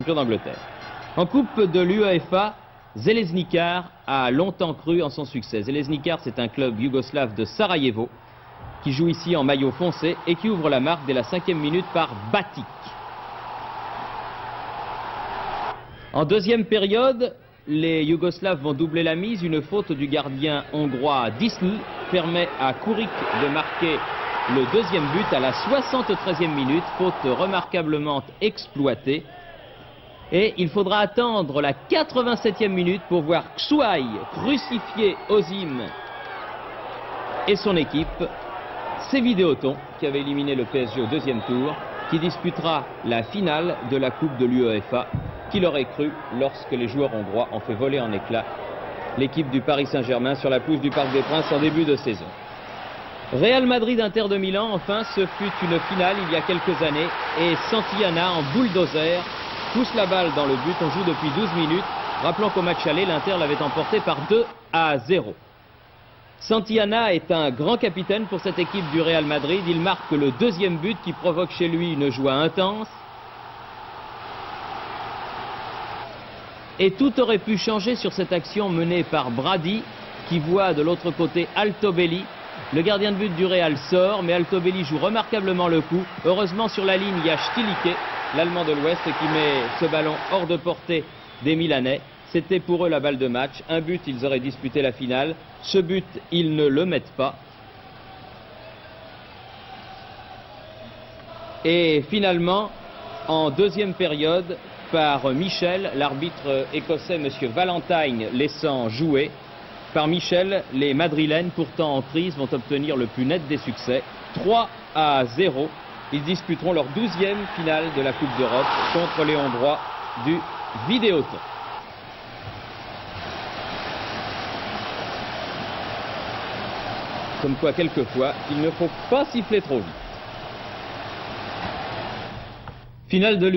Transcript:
champion d'Angleterre. En Coupe de l'UEFA, Željezničar a longtemps cru en son succès. Željezničar, c'est un club yougoslave de Sarajevo qui joue ici en maillot foncé et qui ouvre la marque dès la 5e minute par Batic. En deuxième période, les Yougoslaves vont doubler la mise. Une faute du gardien hongrois Disney permet à Kuric de marquer le deuxième but à la 73e minute. Faute remarquablement exploitée. Et il faudra attendre la 87e minute pour voir Xuay crucifier Osim et son équipe. C'est Videoton qui avait éliminé le PSG au deuxième tour, qui disputera la finale de la Coupe de l'UEFA. Qui l'aurait cru lorsque les joueurs hongrois ont fait voler en éclats l'équipe du Paris Saint-Germain sur la pelouse du Parc des Princes en début de saison. Real Madrid-Inter de Milan, enfin, ce fut une finale il y a quelques années et Santillana en bulldozer pousse la balle dans le but. On joue depuis 12 minutes. Rappelons qu'au match aller, l'Inter l'avait emporté par 2-0. Santillana est un grand capitaine pour cette équipe du Real Madrid. Il marque le deuxième but qui provoque chez lui une joie intense. Et tout aurait pu changer sur cette action menée par Brady, qui voit de l'autre côté Altobelli. Le gardien de but du Real sort, mais Altobelli joue remarquablement le coup. Heureusement, sur la ligne, il y a Stilicke, l'Allemand de l'Ouest, qui met ce ballon hors de portée des Milanais. C'était pour eux la balle de match. Un but, ils auraient disputé la finale. Ce but, ils ne le mettent pas. Et finalement, en deuxième période, par Michel, l'arbitre écossais, M. Valentine, laissant jouer. Par Michel, les Madrilènes, pourtant en crise, vont obtenir le plus net des succès. 3-0. Ils disputeront leur 12e finale de la Coupe d'Europe contre les Hongrois du Videoton. Comme quoi, quelquefois, il ne faut pas siffler trop vite. Finale de